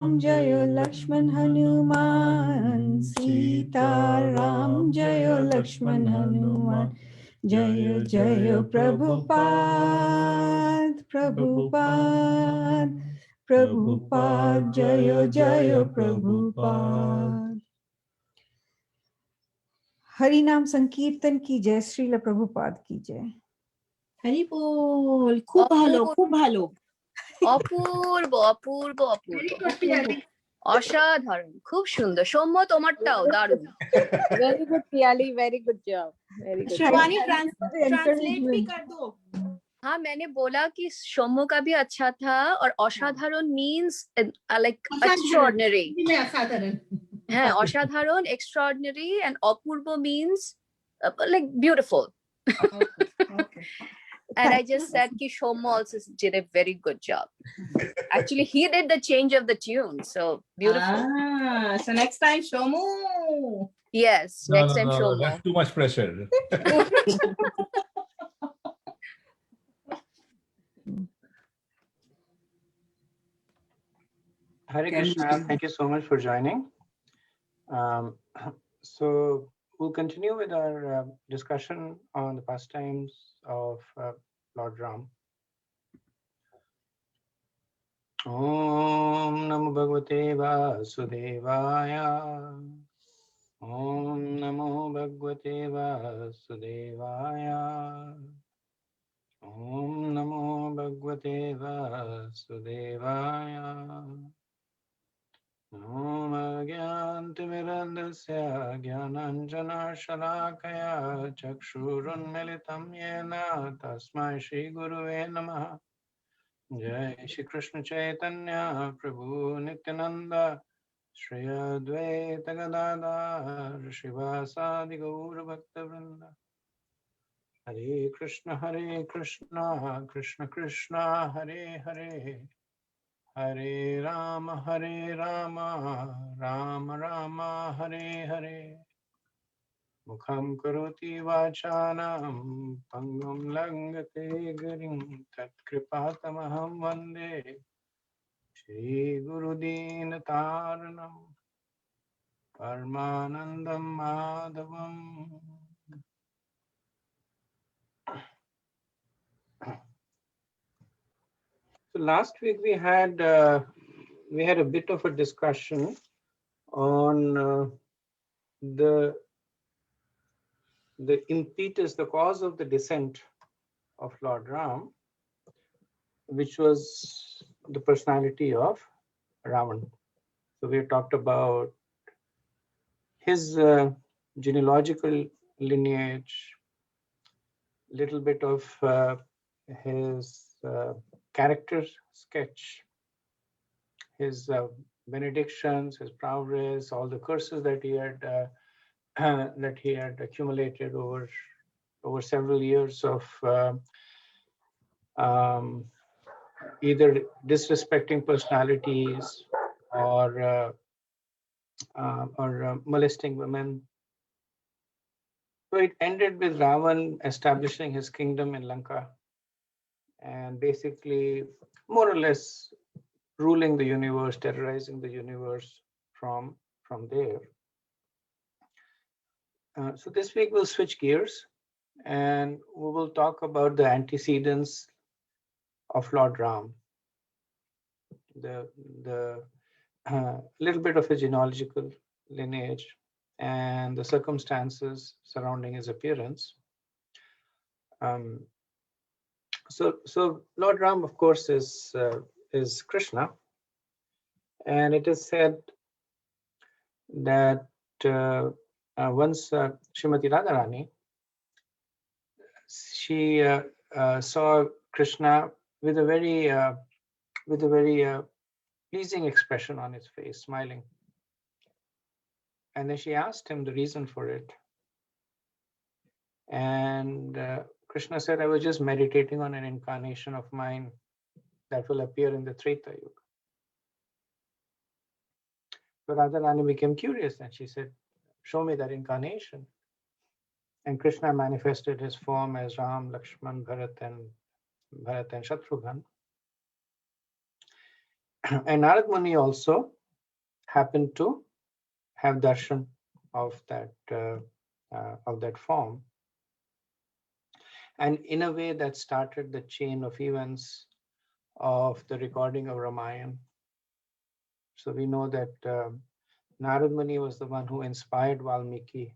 Jayo Lakshman Hanuman, Sita Ram Jayo Lakshman Hanuman, Jayo Jayo Prabhupada, Prabhupada, Prabhupada, Jayo Jayo Prabhupada. Hari नाम संकीर्तन की जय, श्रील प्रभुपाद की जय। हरि बोल। खूब भालो, खूब भालो। অপূর্ব অপূর্ব অপূর্ব অসাধারণ, খুব সুন্দর। সৌম্য তোমারটাও দারুণ। Very good Priyali, very good job, very good. Shivani translate भी कर दो। हाँ, मैंने बोला कि सौम्य का भी अच्छा था और असाधारण मीन्स लाइक एक्स्ट्राऑर्डिनरी। हाँ, असाधारण, एक्स्ट्राऑर्डिनरी एंड अपूर्व means like beautiful. And I just said ki Shoma also did a very good job. Actually, he did the change of the tune, so beautiful. So next time Shomu. Yes, next time Shoma. That's too much pressure. Hare Krishna, thank you so much for joining. So we'll continue with our discussion on the pastimes of Lord Ram. Om Namo Bhagavate Vasudevaya. Om Namo Bhagavate Vasudevaya. Om Namo Bhagavate Vasudevaya. Om Agyantimirandasya Gyananjana Shalakaya Chakshurunmilitam Yena Tasmai Shri Guruve Namaha. Jai Shri Krishna Chaitanya Prabhu Nityananda Shri Advaita Gadadhar Shivasadi Gaura Bhakta Vrinda. Hare Krishna Krishna Krishna Hare Hare, Hare Rama Rama Rama Hare Hare. Mukham karoti vachanam pangam langate garim tat kripatamaham vande Shri Guru Dinataranam Parmanandam Madhavam. So last week we had a bit of a discussion on the impetus, the cause of the descent of Lord Ram, which was the personality of Ravan. So we talked about his genealogical lineage, little bit of his character sketch, his benedictions, his prowess, all the curses that he had accumulated over several years of either disrespecting personalities or molesting women. So it ended with Ravan establishing his kingdom in Lanka and basically more or less ruling the universe, terrorizing the universe from there. So this week we'll switch gears and we will talk about the antecedents of Lord Ram, the little bit of his genealogical lineage and the circumstances surrounding his appearance. So Lord Ram, of course, is Krishna, and it is said that once Srimati Radharani, she saw Krishna with a very pleasing expression on his face, smiling, and then she asked him the reason for it, and Krishna said, "I was just meditating on an incarnation of mine that will appear in the Treta Yuga." So Radharani became curious and she said, "Show me that incarnation." And Krishna manifested his form as Ram, Lakshman, Bharat and Shatrughan. And Narad Muni also happened to have darshan of that form. And in a way that started the chain of events of the recording of Ramayana. So we know that Narad Muni was the one who inspired Valmiki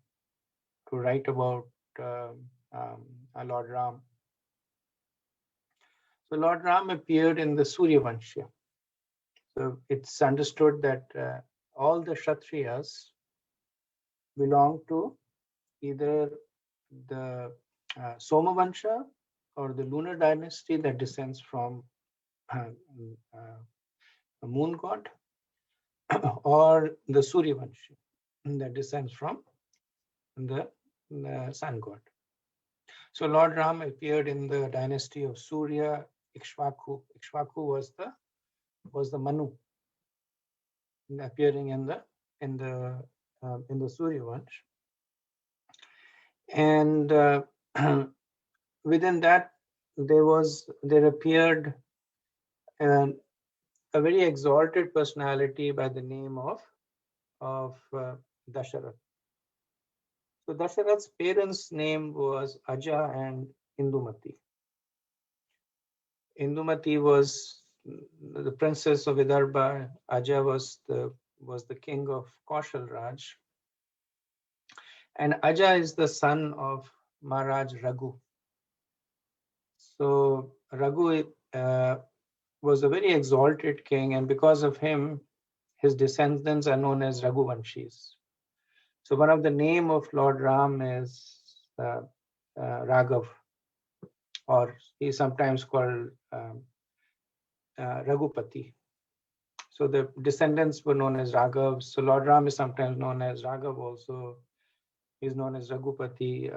to write about Lord Ram. So Lord Ram appeared in the Surya Vanshya. So it's understood that all the Kshatriyas belong to either the Soma Vansha or the lunar dynasty that descends from the moon god, or the Surya Vansha that descends from the sun god. So Lord Ram appeared in the dynasty of Surya Ikshvaku. Ikshvaku was the Manu, appearing in the Surya Vansh. And within that, there appeared a very exalted personality by the name of Dasharath. So Dasharath's parents' name was Aja and Indumati. Indumati was the princess of Vidarbha. Aja was the king of Kaushal Raj. And Aja is the son of Maharaj Raghu. So Raghu was a very exalted king, and because of him, his descendants are known as Raghuvanshis. So one of the name of Lord Ram is Raghav, or he's sometimes called Raghupati. So the descendants were known as Raghav. So Lord Ram is sometimes known as Raghav also. He's known as Raghupati.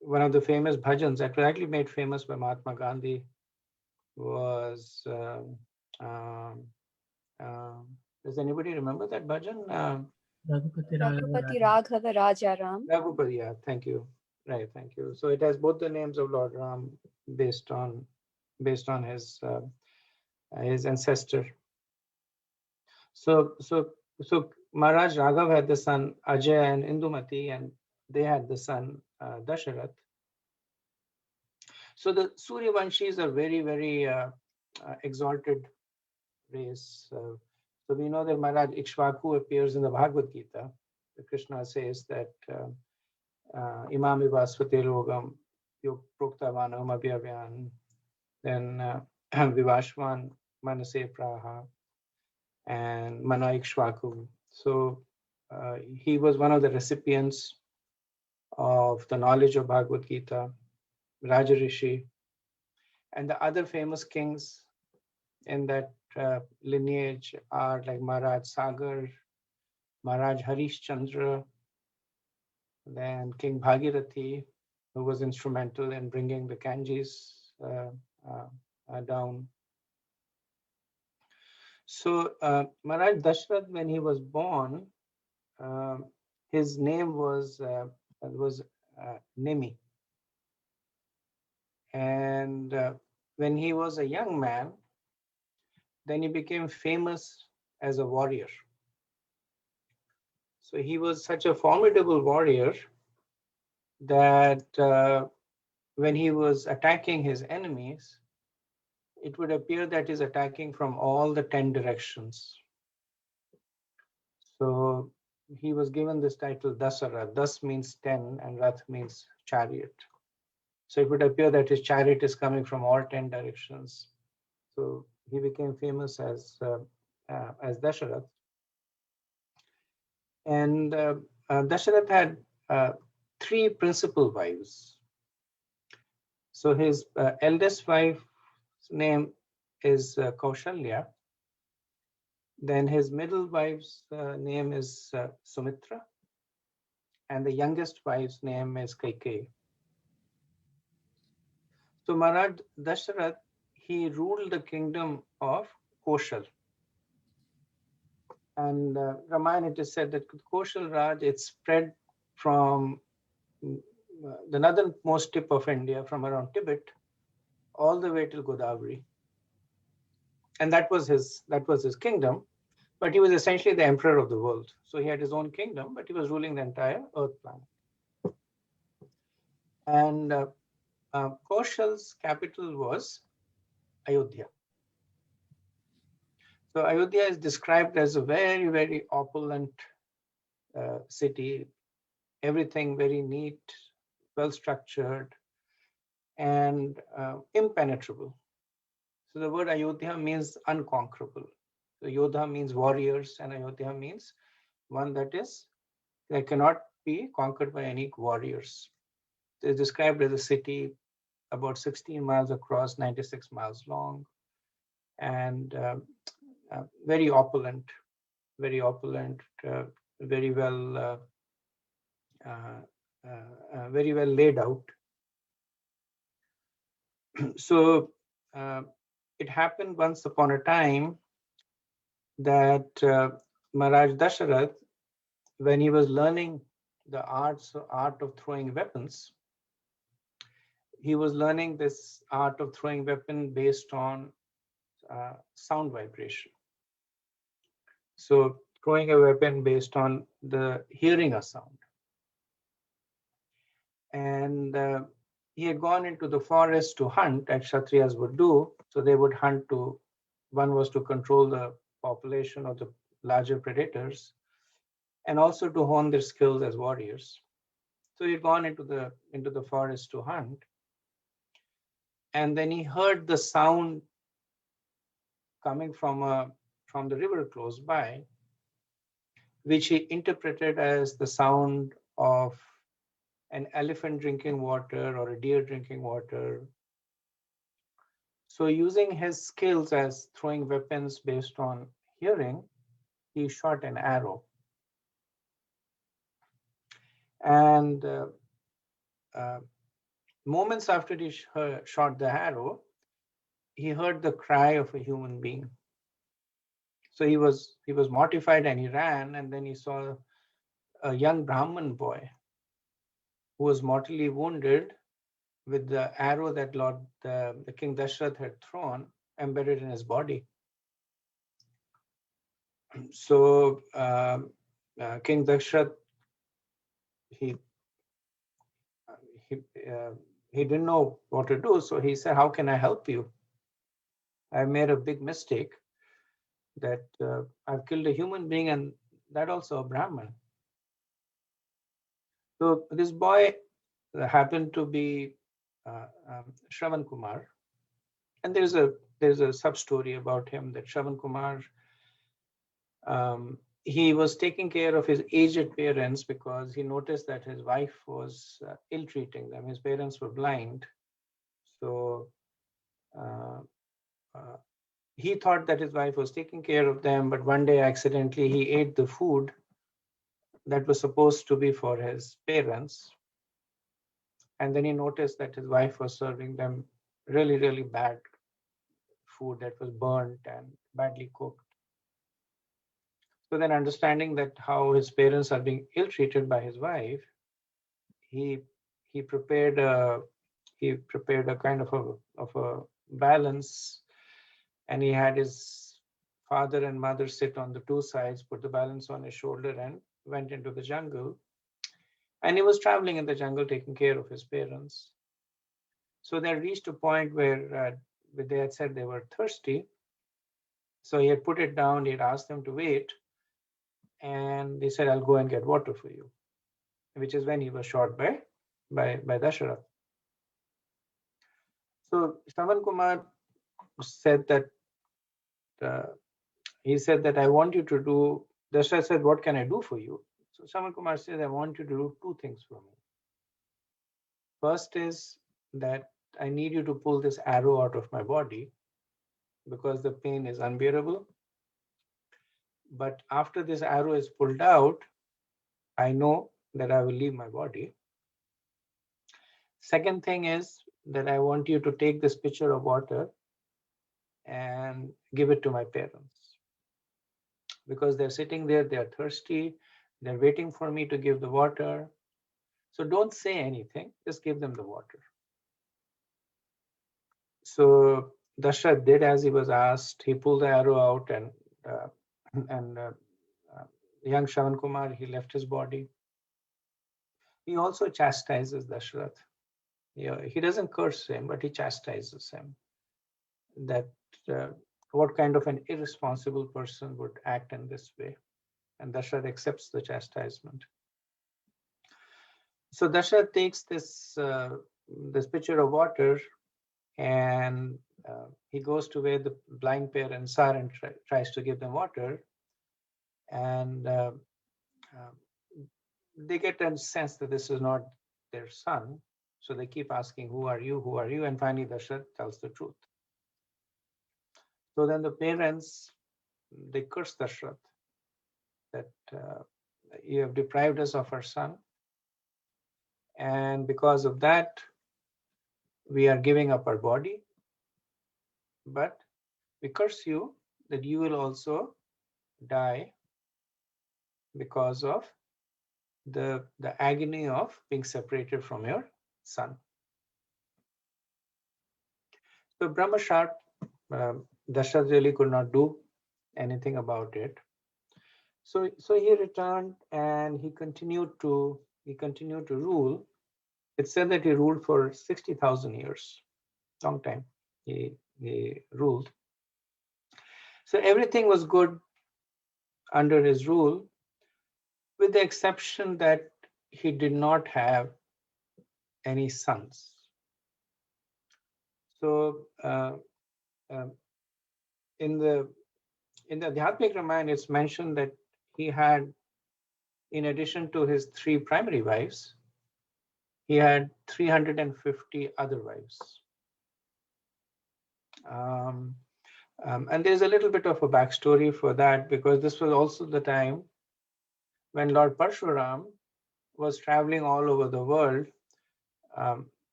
One of the famous bhajans that was actually made famous by Mahatma Gandhi was, does anybody remember that bhajan? Raghupati Raghava Raja Ram. Raghupati, yeah, thank you. Right, thank you. So it has both the names of Lord Ram based on his ancestor. So Maharaj Raghav had the son Ajay and Indumati, and they had the son Dasharath. So the Surya Vanshis are very, very exalted race. So we know that Maharaj Ikshvaku appears in the Bhagavad Gita. Krishna says that Imam Vivasvate Logam Yog Proktavanam Abhyavyan, then Vivashvan Manase Praha, and Mana Ikshvaku. So he was one of the recipients of the knowledge of Bhagavad Gita, Raja Rishi, and the other famous kings in that lineage are like Maharaj Sagar, Maharaj Harishchandra, then King Bhagirathi, who was instrumental in bringing the Kanjis down. So Maharaj Dashrath, when he was born, his name was Nemi. And when he was a young man, then he became famous as a warrior. So he was such a formidable warrior that when he was attacking his enemies, it would appear that he's attacking from all the 10 directions. So he was given this title Dasara. Das means 10 and Rath means chariot. So it would appear that his chariot is coming from all 10 directions. So he became famous as Dasharath. And Dasharath had 3 principal wives. So his eldest wife's name is Kaushalya. Then his middle wife's name is Sumitra. And the youngest wife's name is Kaikeyi. So Maharaj Dasharath, he ruled the kingdom of Koshal. And Ramayana, it is said that Koshal Raj, it spread from the northernmost tip of India, from around Tibet, all the way till Godavari. and that was his kingdom. But he was essentially the emperor of the world. So he had his own kingdom, but he was ruling the entire Earth planet. And Kaushal's capital was Ayodhya. So Ayodhya is described as a very, very opulent city, everything very neat, well structured, and impenetrable. So the word Ayodhya means unconquerable. So Yodha means warriors, and Ayodhya means one that cannot be conquered by any warriors. It's described as a city about 16 miles across, 96 miles long, and very opulent, very well very well laid out. So it happened once upon a time that Maharaj Dasharath, when he was learning the art of throwing weapons, he was learning this art of throwing weapon based on sound vibration. So throwing a weapon based on the hearing a sound. And he had gone into the forest to hunt, as Kshatriyas would do. So they would hunt one was to control the population of the larger predators, and also to hone their skills as warriors. So he had gone into the forest to hunt. And then he heard the sound coming from the river close by, which he interpreted as the sound of an elephant drinking water or a deer drinking water. So using his skills as throwing weapons based on hearing, he shot an arrow. And moments after he shot the arrow, he heard the cry of a human being. So he was mortified and he ran, and then he saw a young Brahmin boy who was mortally wounded with the arrow that the King Dashrath had thrown embedded in his body. So King Dashrath, he didn't know what to do. So he said, "How can I help you? I made a big mistake that I've killed a human being, and that also a Brahmin." So this boy happened to be Shravan Kumar, and there's a sub story about him that Shravan Kumar, he was taking care of his aged parents because he noticed that his wife was ill-treating them. His parents were blind, so he thought that his wife was taking care of them, but one day accidentally he ate the food that was supposed to be for his parents. And then he noticed that his wife was serving them really, really bad food that was burnt and badly cooked. So then, understanding that how his parents are being ill-treated by his wife, he prepared a kind of a balance, and he had his father and mother sit on the two sides, put the balance on his shoulder, and went into the jungle. And he was traveling in the jungle, taking care of his parents. So they reached a point where they had said they were thirsty. So he had put it down. He had asked them to wait. And they said, "I'll go and get water for you," which is when he was shot by Dasharath. So Shravan Kumar said that, I want you to do, Dasharath said, "What can I do for you?" So Shravan Kumar said, "I want you to do two things for me. First is that I need you to pull this arrow out of my body because the pain is unbearable. But after this arrow is pulled out, I know that I will leave my body. Second thing is that I want you to take this pitcher of water and give it to my parents because they're sitting there, they're thirsty, they're waiting for me to give the water. So don't say anything, just give them the water." So Dashrath did as he was asked. He pulled the arrow out, and young Shravan Kumar, he left his body. He also chastises Dashrath. He doesn't curse him, but he chastises him. That what kind of an irresponsible person would act in this way? And Dashrath accepts the chastisement. So Dashrath takes this pitcher of water, and he goes to where the blind parents are and tries to give them water. And they get a sense that this is not their son. So they keep asking, who are you? Who are you? And finally, Dashrath tells the truth. So then the parents, they curse Dashrath that you have deprived us of our son. And because of that, we are giving up our body. But we curse you that you will also die because of the agony of being separated from your son. So Brahma Sharp, Dashrath really could not do anything about it. So he returned and he continued to rule. It's said that he ruled for 60,000 years, long time. He ruled. So everything was good under his rule, with the exception that he did not have any sons. So in the Adhyatmic Ramayana, it's mentioned that he had, in addition to his 3 primary wives, he had 350 other wives. And there's a little bit of a backstory for that, because this was also the time when Lord Parshuram was traveling all over the world,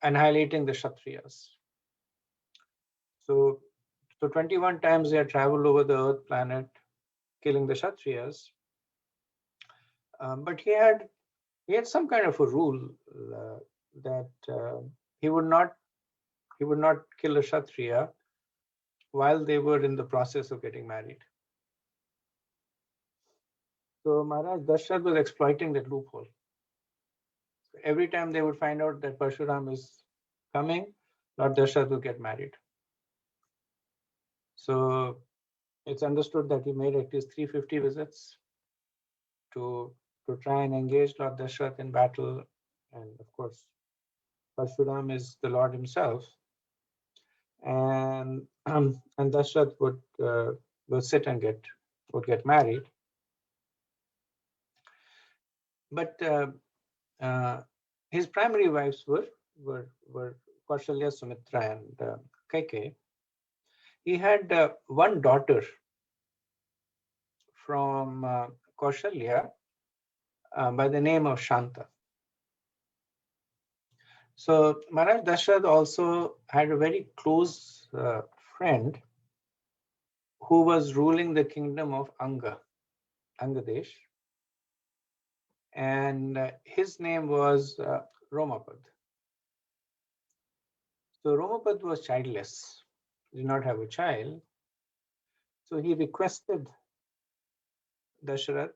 annihilating the Kshatriyas. So 21 times they had traveled over the Earth planet, killing the Kshatriyas. But he had some kind of a rule that he would not kill a Kshatriya while they were in the process of getting married. So Maharaj Dashrath was exploiting that loophole. So every time they would find out that Parshuram is coming, Lord Dashrath would get married. So it's understood that he made at least 350 visits to try and engage Lord Dashrath in battle. And of course, Parshuram is the Lord himself. And Dashrath would sit and would get married. But his primary wives were Kaushalya, Sumitra, and Kaikeyi. He had one daughter from Kaushalya by the name of Shanta. So Maharaj Dashrath also had a very close friend who was ruling the kingdom of Angadesh. And his name was Romapad. So Romapad was childless, did not have a child. So he requested Dashrath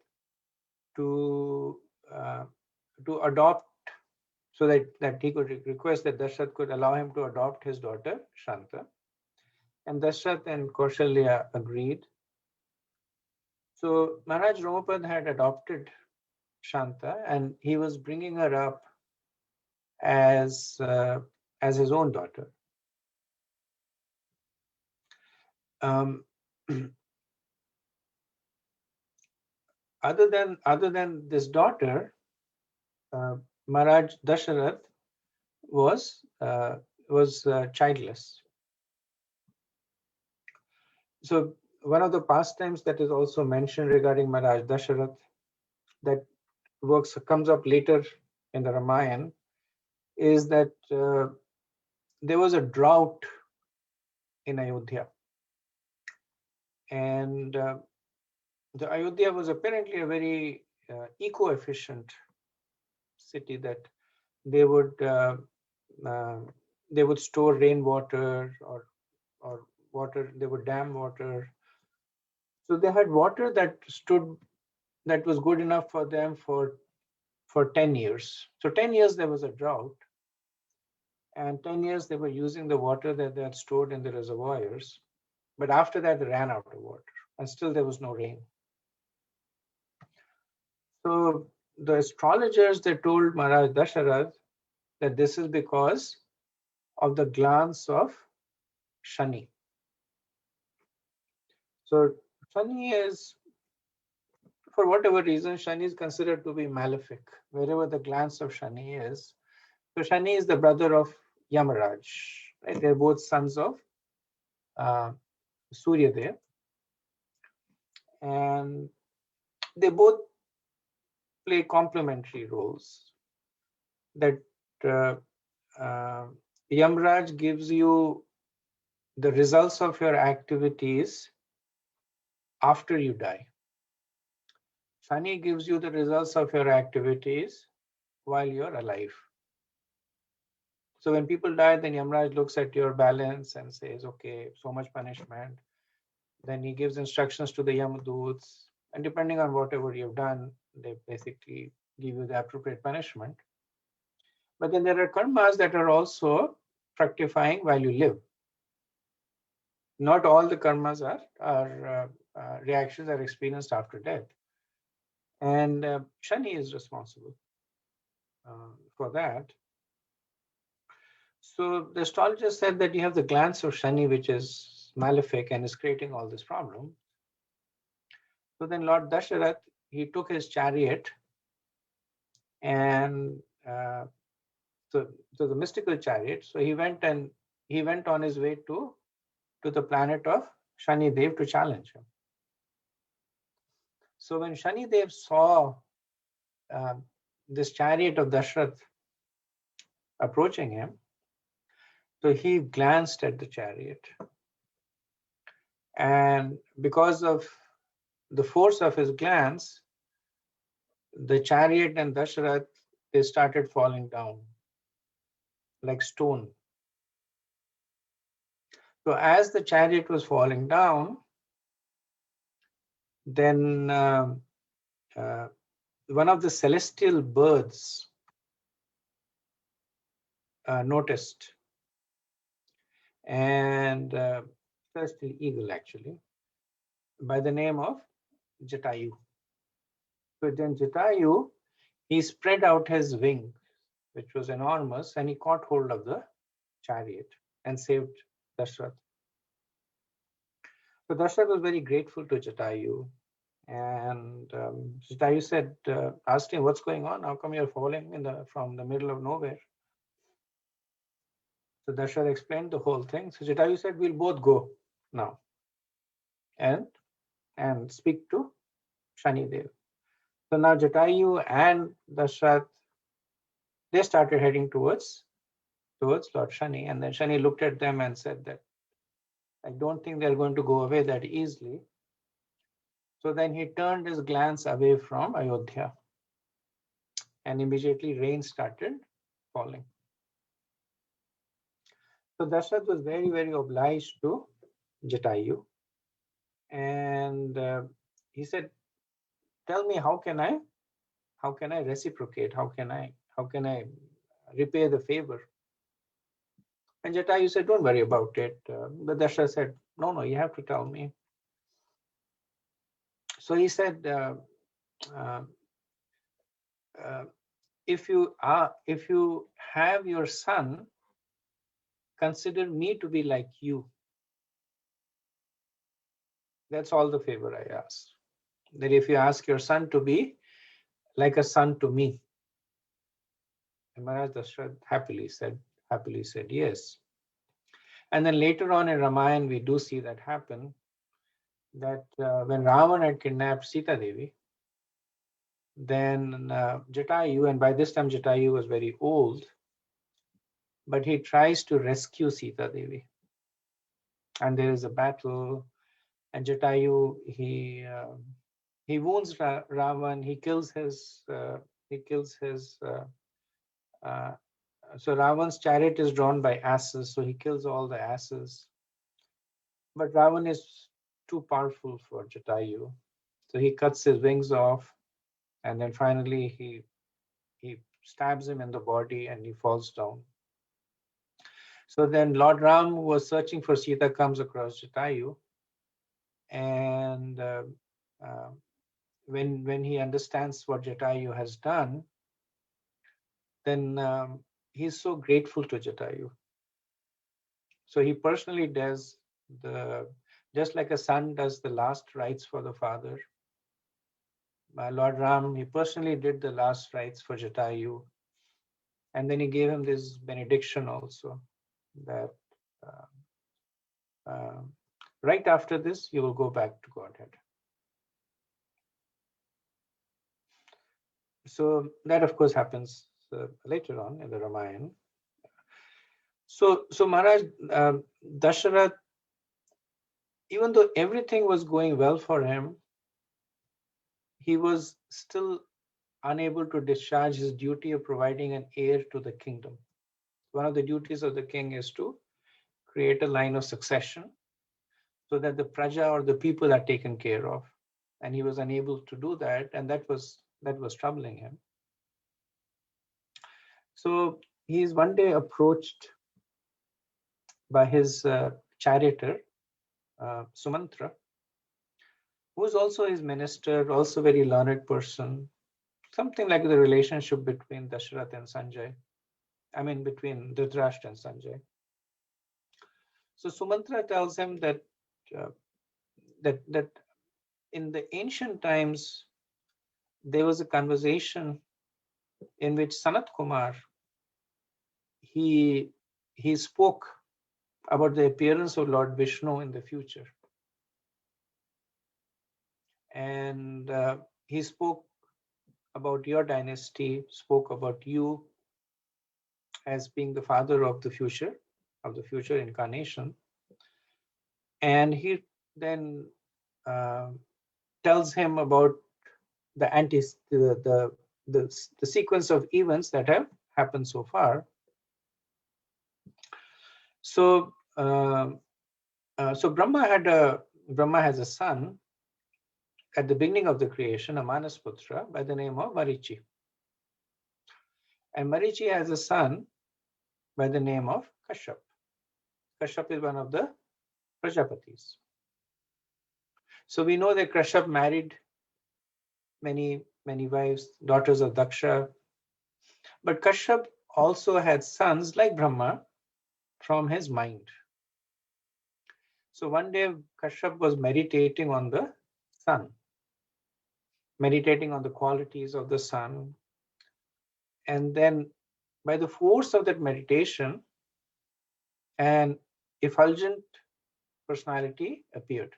to adopt, so that he could request that Dashrath could allow him to adopt his daughter Shanta. And Dashrath and Kaushalya agreed. So Maharaj Romapad had adopted Shanta, and he was bringing her up as his own daughter. Other than this daughter, Maharaj Dashrath was childless. So one of the pastimes that is also mentioned regarding Maharaj Dashrath, that comes up later in the Ramayana, is that there was a drought in Ayodhya. And the Ayodhya was apparently a very eco-efficient city, that they would store rainwater or or water. They would dam water. So they had water that was good enough for them for 10 years. So 10 years there was a drought, and 10 years they were using the water that they had stored in the reservoirs. But after that, they ran out of water, and still there was no rain. So the astrologers, they told Maharaj Dasharath that this is because of the glance of Shani. So Shani is, for whatever reason, Shani is considered to be malefic, wherever the glance of Shani is. So Shani is the brother of Yamaraj. Right? They're both sons of Suryadev. And they both play complementary roles. That Yamraj gives you the results of your activities after you die. Shani gives you the results of your activities while you're alive. So when people die, then Yamraj looks at your balance and says, okay, so much punishment. Then he gives instructions to the Yamaduts, and depending on whatever you've done, they basically give you the appropriate punishment. But then there are karmas that are also fructifying while you live. Not all the karmas are reactions are experienced after death. And Shani is responsible for that. So the astrologer said that you have the glance of Shani, which is malefic and is creating all this problem. So then Lord Dasharath, he took his chariot, and so the mystical chariot. So he went on his way to the planet of Shani Dev to challenge him. So when Shani Dev saw this chariot of Dashrath approaching him, so he glanced at the chariot, and because of the force of his glance, the chariot and Dashrath, they started falling down like stone. So as the chariot was falling down, then one of the celestial birds noticed, and celestial eagle actually, by the name of Jatayu. So then Jatayu, he spread out his wing, which was enormous, and he caught hold of the chariot and saved Dashrath. So Dashrath was very grateful to Jatayu, and Jatayu said, asked him, "What's going on? How come you're falling from the middle of nowhere?" So Dashrath explained the whole thing. So Jatayu said, "We'll both go now and speak to Shani Dev." So now Jatayu and Dashrath, they started heading towards Lord Shani, and then Shani looked at them and said that, "I don't think they're going to go away that easily." So then he turned his glance away from Ayodhya, and immediately rain started falling. So Dashrath was very, very obliged to Jatayu, and he said, "Tell me, how can I reciprocate? How can I repay the favor?" And Jatayu said, "Don't worry about it." But Dashrath said, No, you have to tell me." So he said, if you have your son, consider me to be like you. That's all the favor I ask. That if you ask your son to be like a son to me. And Maharaj Dashrath happily said yes. And then later on in Ramayana, we do see that happen, that when Ravan had kidnapped Sita Devi, then Jatayu, and by this time Jatayu was very old, but he tries to rescue Sita Devi. And there is a battle, and Jatayu, he wounds Ravan, he kills his so Ravan's chariot is drawn by asses, so he kills all the asses. But Ravan is too powerful for Jatayu. So he cuts his wings off, and then finally he stabs him in the body and he falls down. So then Lord Ram, who was searching for Sita, comes across Jatayu, and when he understands what Jatayu has done, then he's so grateful to Jatayu. So he personally does just like a son does the last rites for the father. Lord Ram, he personally did the last rites for Jatayu, and then he gave him this benediction also, that right after this you will go back to Godhead. So that of course happens later on in the Ramayana. So Maharaj, Dasharath, even though everything was going well for him, he was still unable to discharge his duty of providing an heir to the kingdom. One of the duties of the king is to create a line of succession so that the praja or the people are taken care of. And he was unable to do that, and that was troubling him. So he is one day approached by his charioteer, Sumantra, who is also his minister, also very learned person, something like the relationship between Dasharath and Sanjay. I mean, between Dhritarashtra and Sanjay. So Sumantra tells him that that in the ancient times there was a conversation in which Sanat Kumar he spoke about the appearance of Lord Vishnu in the future, and he spoke about your dynasty, spoke about you as being the father of the future incarnation, and he then tells him about the sequence of events that have happened so far. So Brahma has a son at the beginning of the creation, a Manasputra by the name of Marichi. And Marichi has a son by the name of Kashyap. Kashyap is one of the Prajapatis. So we know that Kashyap married many wives, daughters of Daksha. But Kashyap also had sons like Brahma from his mind. So one day Kashyap was meditating on the sun, meditating on the qualities of the sun. And then by the force of that meditation, an effulgent personality appeared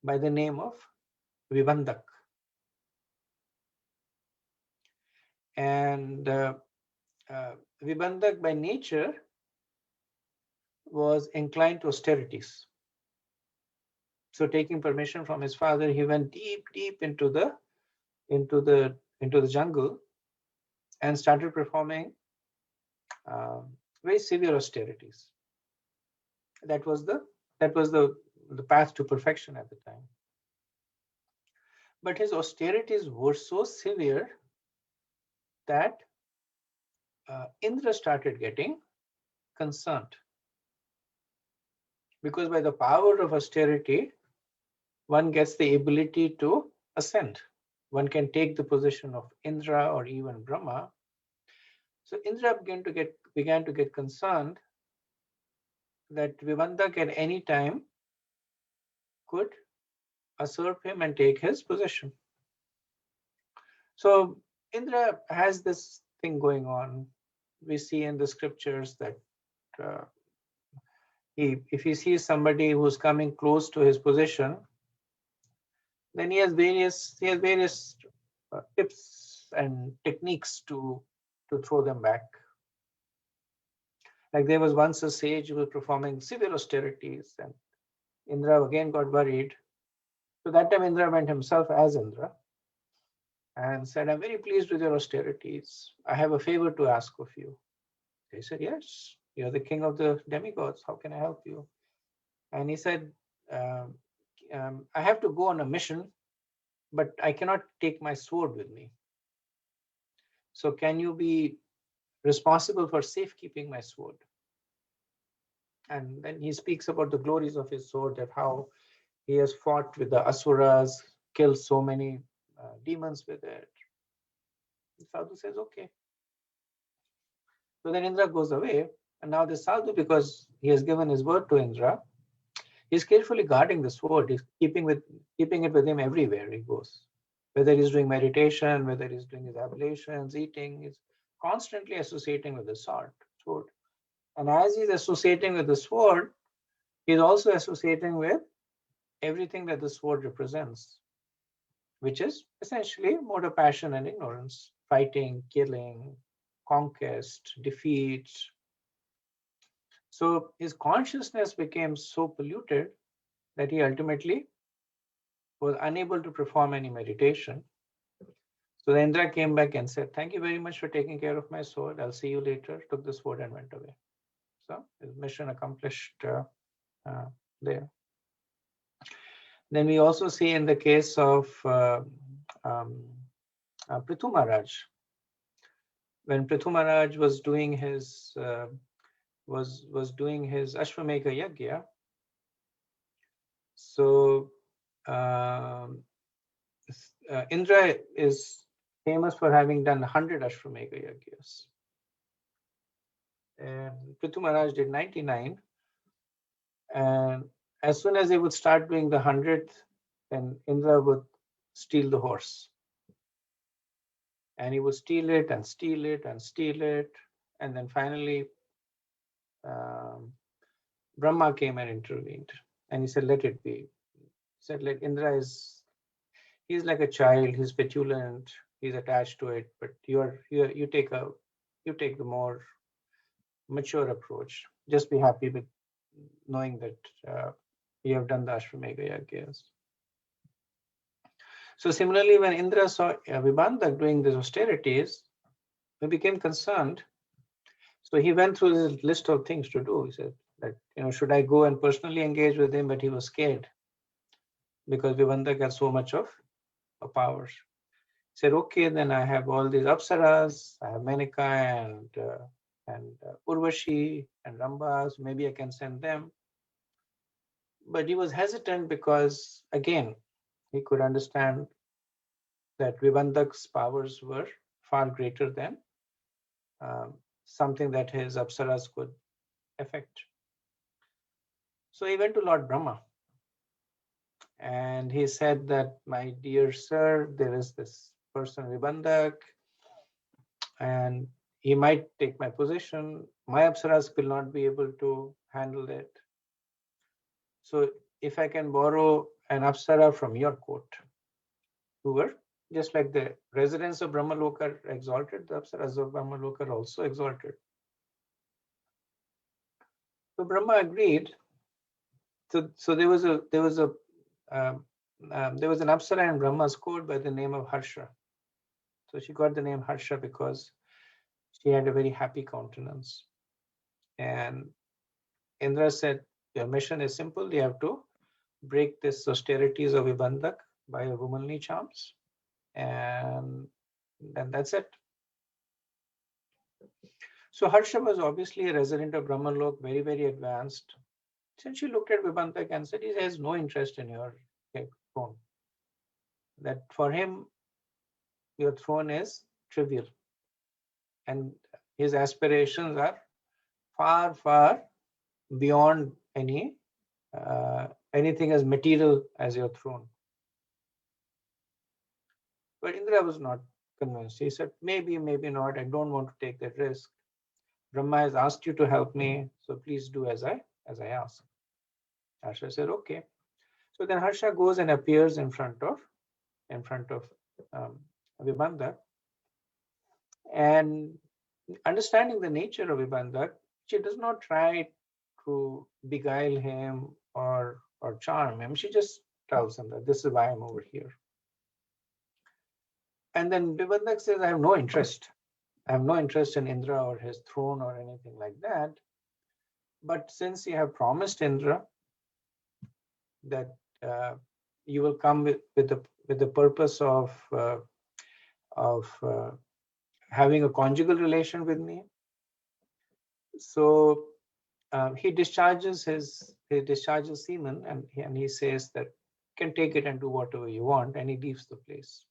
by the name of Vibhandak. And Vibhandak by nature was inclined to austerities. So taking permission from his father, he went deep into the jungle and started performing very severe austerities. That was the path to perfection at the time. But his austerities were so severe that Indra started getting concerned, because by the power of austerity, one gets the ability to ascend. One can take the position of Indra or even Brahma. So Indra began to get concerned that Vibhandak at any time could usurp him and take his position. So Indra has this thing going on. We see in the scriptures that if he sees somebody who's coming close to his position, then he has various tips and techniques to throw them back. Like there was once a sage who was performing severe austerities, and Indra again got worried. So that time Indra went himself as Indra and said, "I'm very pleased with your austerities. I have a favor to ask of you." He said, "Yes, you're the king of the demigods. How can I help you?" And he said, I have to go on a mission, but I cannot take my sword with me. So can you be responsible for safekeeping my sword? And then he speaks about the glories of his sword, that how he has fought with the asuras, killed so many demons with it. The sadhu says, okay. So then Indra goes away, and now the sadhu, because he has given his word to Indra, he's carefully guarding the sword. He's keeping it with him everywhere he goes. Whether he's doing meditation, whether he's doing his ablations, eating, he's constantly associating with the sword. And as he's associating with the sword, he's also associating with everything that the sword represents, which is essentially mode of passion and ignorance, fighting, killing, conquest, defeat. So his consciousness became so polluted that he ultimately was unable to perform any meditation. So the Indra came back and said, thank you very much for taking care of my sword. I'll see you later. Took the sword and went away. So his mission accomplished there. Then we also see in the case of Prithu Maharaj, when Prithu Maharaj was doing his Ashwamedha Yajna. So Indra is famous for having done 100 Ashwamedha Yajnas. And Prithu Maharaj did 99. And as soon as he would start doing the 100th, then Indra would steal the horse. And he would steal it and steal it and steal it. And then finally, Brahma came and intervened. And he said, let it be. He said, like Indra he's like a child, he's petulant, he's attached to it, but you take the more mature approach. Just be happy with knowing that you have done the Ashwamedha Yajnas. So similarly, when Indra saw Vibhandak doing these austerities, he became concerned. So he went through his list of things to do. He said that, should I go and personally engage with him? But he was scared because Vibhandak had so much of power. He said, okay, then I have all these apsaras, I have Menika and Urvashi and Rambas, maybe I can send them. But he was hesitant because, again, he could understand that Vibhandak's powers were far greater than something that his apsaras could affect. So he went to Lord Brahma and he said that, my dear sir, there is this person Vibhandak and he might take my position. My apsaras will not be able to handle it. So if I can borrow an apsara from your court, who were just like the residents of Brahmaloka are exalted, the apsaras of Brahmaloka are also exalted. So Brahma agreed. So there was an apsara in Brahma's court by the name of Harsha. So she got the name Harsha because she had a very happy countenance. And Indra said, your mission is simple. You have to break this austerities of Vibhandak by your womanly charms. And then that's it. So Harsha was obviously a resident of Brahmalok, very, very advanced. Since she looked at Vibhandak and said, he has no interest in your throne. That for him, your throne is trivial. And his aspirations are far, far beyond anything as material as your throne. But Indra was not convinced. He said, maybe, maybe not. I don't want to take that risk. Brahma has asked you to help me, so please do as I ask. Harsha said, okay. So then Harsha goes and appears in front of Vibhandak. And understanding the nature of Vibhandak, she does not try to beguile him or charm him. She just tells him that this is why I'm over here. And then Vibhandak says, I have no interest. I have no interest in Indra or his throne or anything like that. But since you have promised Indra that you will come with the purpose of having a conjugal relation with me. So he discharges semen, and he says that you can take it and do whatever you want, and he leaves the place.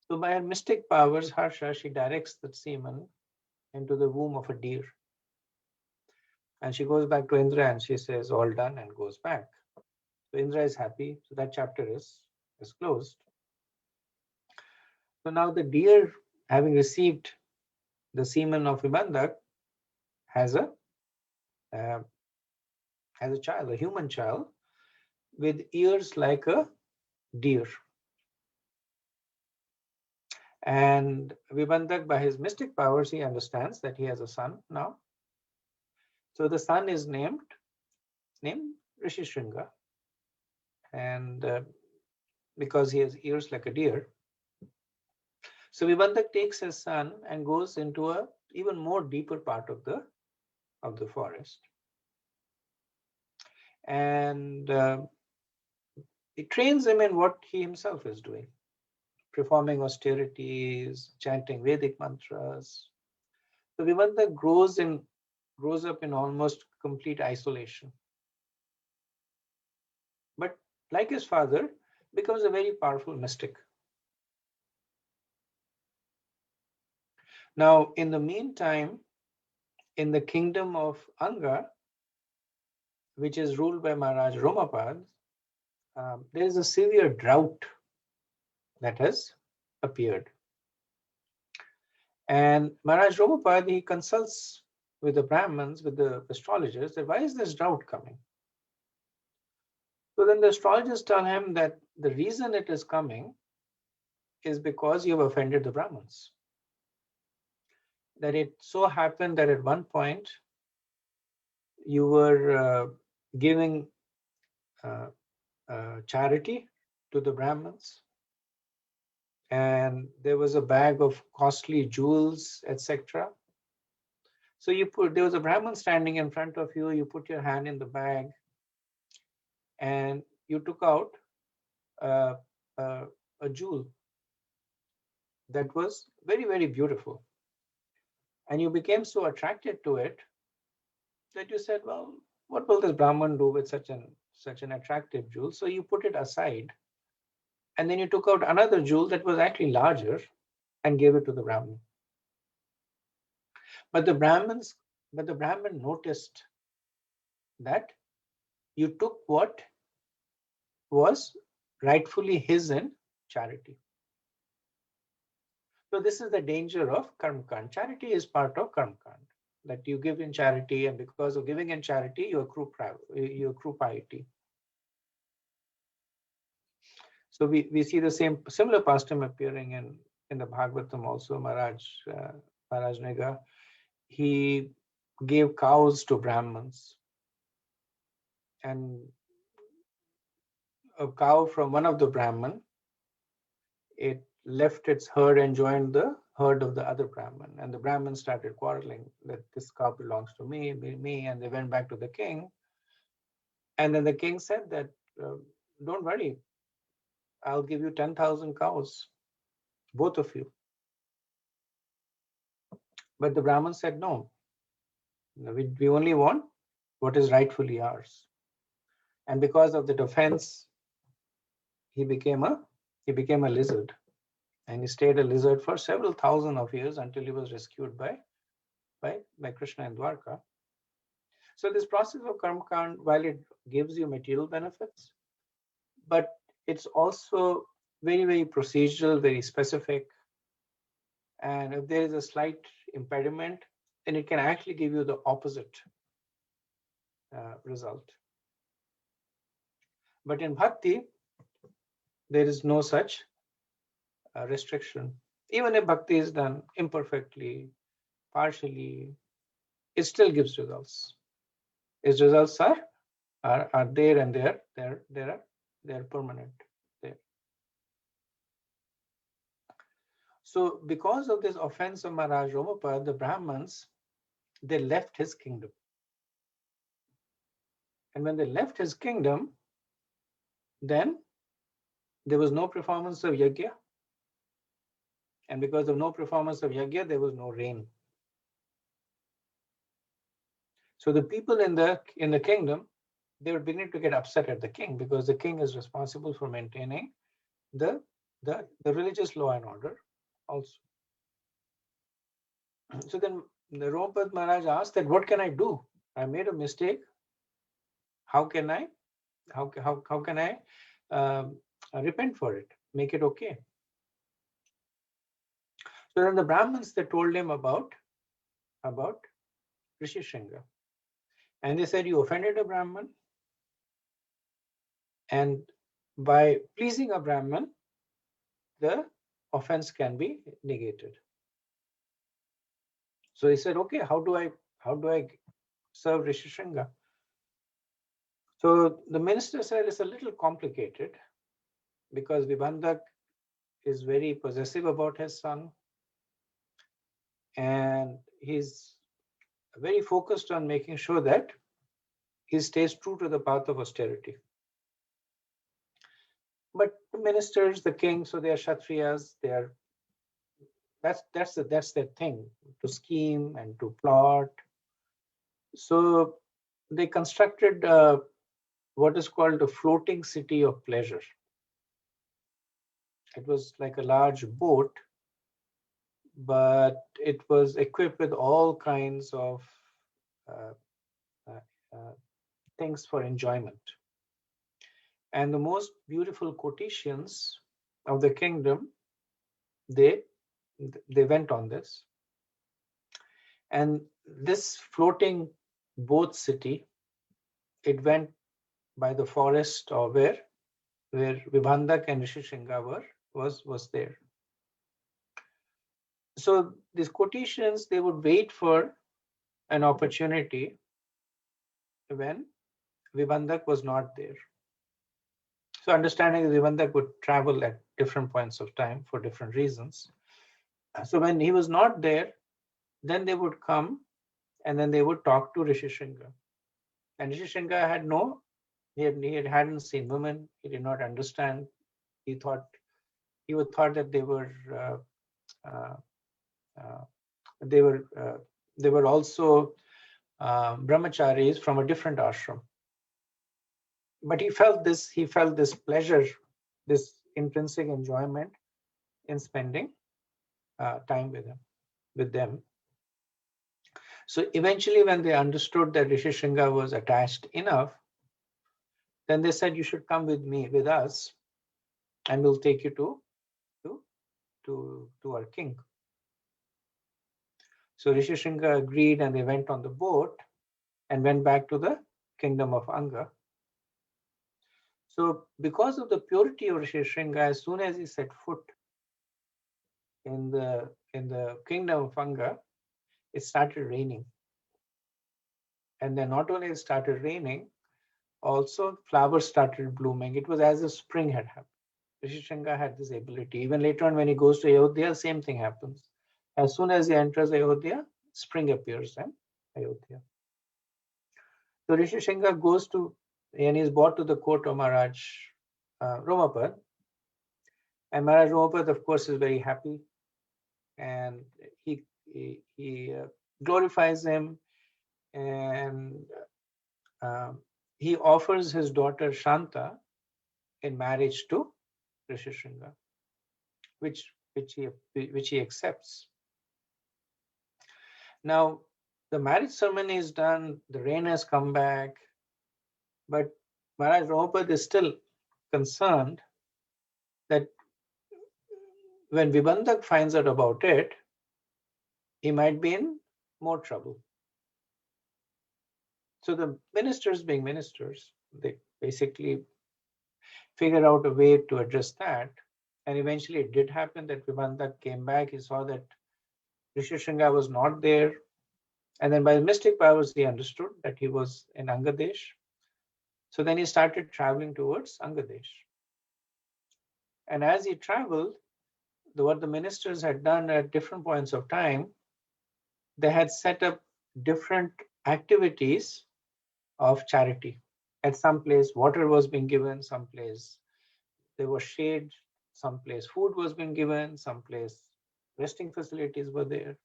So by her mystic powers, Harsha, she directs the semen into the womb of a deer. And she goes back to Indra and she says, all done, and goes back. So Indra is happy. So that chapter is closed. So now the deer, having received the semen of Vibandak, has a child, a human child, with ears like a deer. And Vibandak, by his mystic powers, he understands that he has a son now. So the son is named Rishi Shringa. And because he has ears like a deer. So Vibandak takes his son and goes into a even more deeper part of the forest. And he trains him in what he himself is doing, performing austerities, chanting Vedic mantras. So Vibandak grows up in almost complete isolation. But like his father, becomes a very powerful mystic. Now, in the meantime, in the kingdom of Anga, which is ruled by Maharaj Romapad, there is a severe drought that has appeared. And Maharaj Romapad, he consults with the Brahmins, with the astrologers, that why is this drought coming? So then the astrologers tell him that the reason it is coming is because you have offended the Brahmins. That it so happened that at one point you were giving charity to the Brahmins, and there was a bag of costly jewels, etc. So there was a Brahmin standing in front of you, you put your hand in the bag, and you took out a jewel that was very, very beautiful. And you became so attracted to it that you said, well, what will this Brahman do with such an attractive jewel? So you put it aside, and then you took out another jewel that was actually larger and gave it to the Brahman. But the Brahman noticed that you took what was rightfully his in charity. So this is the danger of karmakand. Charity is part of karmakand, that you give in charity, and because of giving in charity, you accrue piety. So we see the similar pastime appearing in the Bhagavatam also. Maharaj Nega, he gave cows to Brahmins, and a cow from one of the Brahmin, it left its herd and joined the herd of the other Brahmin, and the Brahmin started quarreling that this cow belongs to me, and they went back to the king. And then the king said that, don't worry, I'll give you 10,000 cows, both of you. But the Brahmin said, no, we only want what is rightfully ours. And because of that offense, he became a lizard. And he stayed a lizard for several thousand of years until he was rescued by Krishna in Dwarka. So this process of karmakand, while it gives you material benefits, but it's also very, very procedural, very specific. And if there is a slight impediment, then it can actually give you the opposite result. But in bhakti, there is no such restriction. Even if bhakti is done imperfectly, partially, it still gives results. Its results are there, and they're permanent there. So because of this offense of Maharaj Romapad, the Brahmins, they left his kingdom. And when they left his kingdom, then there was no performance of yajna. And because of no performance of yajna, there was no rain. So the people in the kingdom, they were beginning to get upset at the king, because the king is responsible for maintaining the religious law and order also. So then the Ramapad Maharaj asked that, what can I do? I made a mistake. How can I repent for it? Make it okay. So then the Brahmins, they told him about Rishi Shringa. And they said, you offended a Brahman, and by pleasing a Brahman, the offense can be negated. So he said, okay, how do I serve Rishi Shringa? So the minister said it's a little complicated, because Vibhandak is very possessive about his son, and he's very focused on making sure that he stays true to the path of austerity. But the ministers, the king, so they are Kshatriyas, that's their thing, to scheme and to plot. So they constructed what is called a floating city of pleasure. It was like a large boat, but it was equipped with all kinds of things for enjoyment. And the most beautiful courtesians of the kingdom, they went on this. And this floating boat city, it went by the forest, or where Vibhandak and Rishi Shringa was there. So these courtesians, they would wait for an opportunity when Vibhandak was not there. So understanding that Vibhandak would travel at different points of time for different reasons. So when he was not there, then they would come and then they would talk to Rishi Shringa. And Rishi Shringa hadn't seen women. He did not understand. He thought that they were also brahmacharis from a different ashram. But he felt this pleasure, this intrinsic enjoyment in spending time with them. So eventually, when they understood that Rishi Shringa was attached enough, then they said, you should come with us, and we'll take you to our king. So Rishi Shringa agreed, and they went on the boat and went back to the kingdom of Anga. So because of the purity of Rishi Shringa, as soon as he set foot in the kingdom of Anga, it started raining. And then not only it started raining, also flowers started blooming. It was as if spring had happened. Rishi Shringa had this ability. Even later on, when he goes to Ayodhya, same thing happens. As soon as he enters Ayodhya, spring appears in Ayodhya. So Rishi Shringa goes to, and he's brought to the court of Maharaj Ramapad. And Maharaj Ramapad, of course, is very happy. And he glorifies him, and he offers his daughter Shanta in marriage to Rishi Shringa, which he accepts. Now, the marriage ceremony is done, the rain has come back, but Maharaj Ramapad is still concerned that when Vibhandak finds out about it, he might be in more trouble. So the ministers, being ministers, they basically figure out a way to address that. And eventually it did happen that Vibhandak came back. He saw that Rishi Shringa was not there. And then by the mystic powers, he understood that he was in Angadesh. So then he started traveling towards Angadesh. And as he traveled, what the ministers had done at different points of time, they had set up different activities of charity. At some place, water was being given, some place there was shade, some place food was being given, some place resting facilities were there.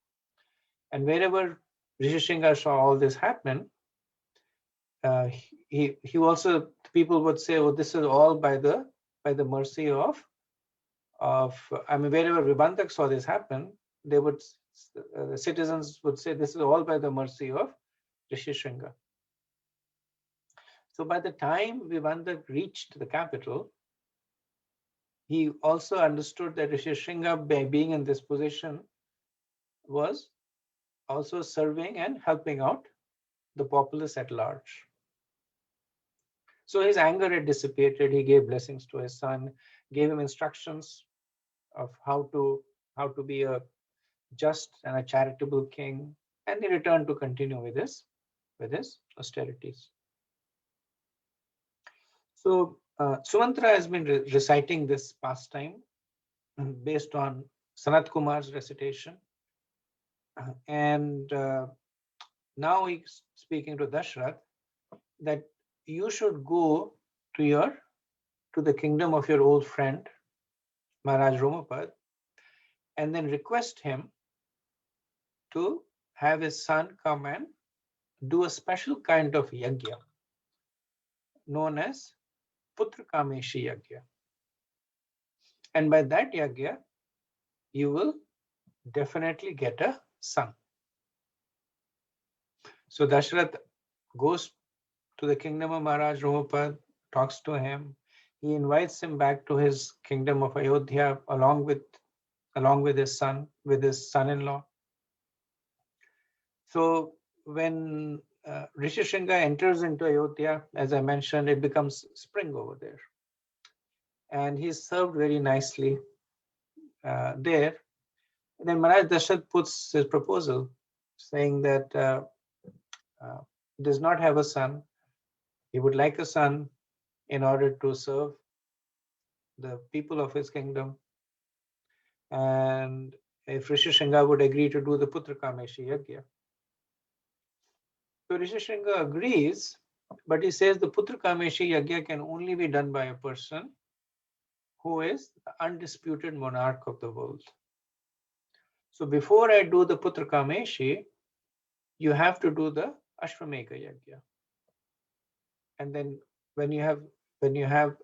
And wherever Rishishringa saw all this happen, he also, people would say, oh, this is all by the mercy of I mean, wherever Vibhandak saw this happen, they would the citizens would say this is all by the mercy of Rishishringa. So by the time Vibhandak reached the capital, he also understood that Rishishringa, by being in this position, was also serving and helping out the populace at large. So his anger had dissipated. He gave blessings to his son, gave him instructions of how to be a just and a charitable king, and he returned to continue with his austerities. So Sumantra has been reciting this pastime based on Sanat Kumar's recitation, and now he's speaking to Dashrath that you should go to the kingdom of your old friend Maharaj Romapad, and then request him to have his son come and do a special kind of yajna known as Putra Kameshi Yajna. And by that yajna, you will definitely get a son. So Dashrath goes to the kingdom of Maharaj Romapad, talks to him. He invites him back to his kingdom of Ayodhya along with his son-in-law. So when Rishishringa enters into Ayodhya, as I mentioned, it becomes spring over there. And he's served very nicely there. And then Maharaj Dashrath puts his proposal saying that he does not have a son. He would like a son in order to serve the people of his kingdom. And if Rishishringa would agree to do the Putra Kameshi Yajna. So Rishishringa agrees, but he says the Putra Kameshi Yajna can only be done by a person who is the undisputed monarch of the world. So before I do the Putra Kameshi, you have to do the Ashwamedha Yajna. And then when you have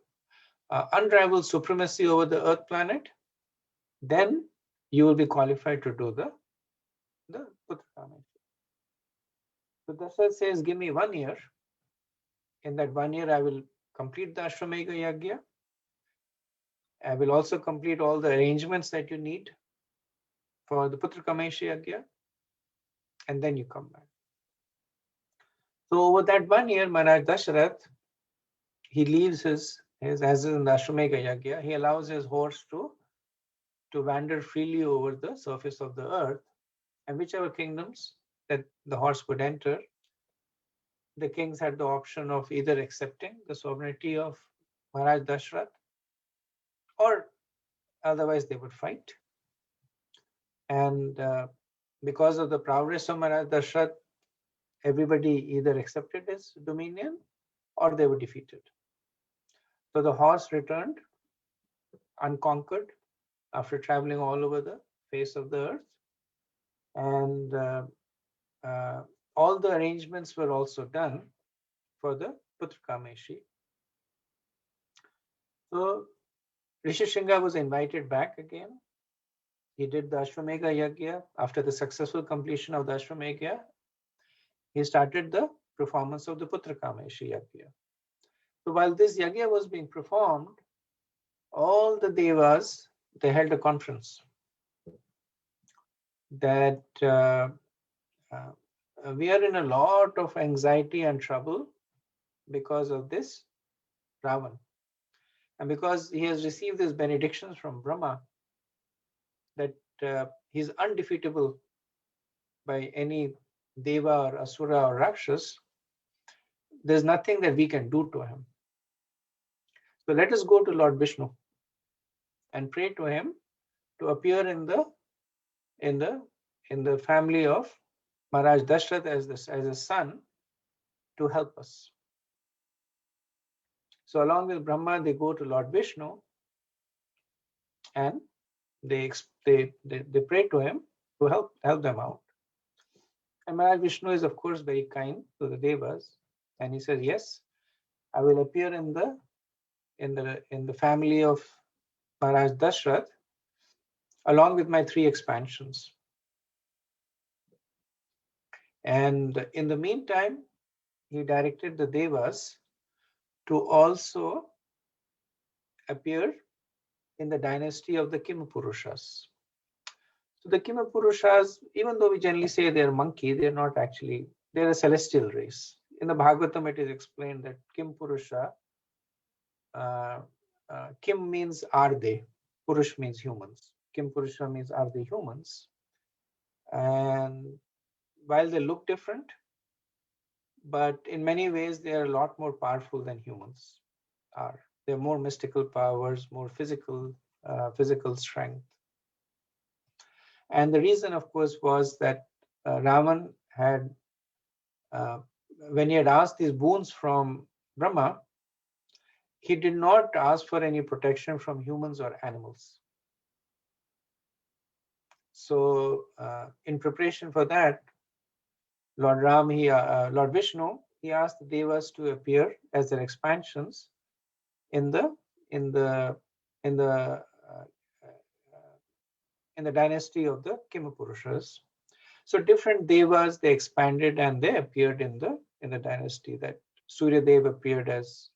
unrivaled supremacy over the earth planet, then you will be qualified to do the Putra Kameshi. So Dashrath says, give me 1 year. In that 1 year, I will complete the Ashwamedha Yajna. I will also complete all the arrangements that you need for the Putra Kameshi Yajna. And then you come back. So over that 1 year, Maharaj Dashrath, he leaves his as in the Ashwamedha Yajna, he allows his horse to wander freely over the surface of the earth, and whichever kingdoms that the horse would enter, the kings had the option of either accepting the sovereignty of Maharaj Dashrath, or otherwise they would fight. And because of the prowess of Maharaj Dashrath, everybody either accepted his dominion or they were defeated. So the horse returned unconquered after traveling all over the face of the earth. And all the arrangements were also done for the Putra Kameshi. So Rishishringa was invited back again. He did the Ashwamedha Yajna. After the successful completion of the Ashwamedha, he started the performance of the Putra Kameshi Yajna. So while this Yajna was being performed, all the Devas, they held a conference that we are in a lot of anxiety and trouble because of this Ravan. And because he has received these benedictions from Brahma, that he is undefeatable by any Deva or Asura or Rakshas, there's nothing that we can do to him. So let us go to Lord Vishnu and pray to him to appear in the family of Maharaj Dashrath as a son to help us. So along with Brahma, they go to Lord Vishnu and they pray to him to help them out. And Maharaj Vishnu is of course very kind to the Devas, and he says, yes, I will appear in the family of Maharaj Dashrath along with my 3 expansions. And in the meantime, he directed the Devas to also appear in the dynasty of the Kimapurushas. So the Kimapurushas, even though we generally say they're monkey, they're not actually, they're a celestial race. In the Bhagavatam, it is explained that Kim Purusha, Kim means are they, Purush means humans. Kim Purusha means are they humans. And while they look different, but in many ways they are a lot more powerful than humans are. They're more mystical powers, more physical strength. And the reason, of course, was that Raman had, when he had asked these boons from Brahma, he did not ask for any protection from humans or animals. So in preparation for that, Lord Vishnu, he asked the Devas to appear as their expansions in the dynasty of the Kimapurushas. So different Devas, they expanded and they appeared in the dynasty. That Surya Dev appeared as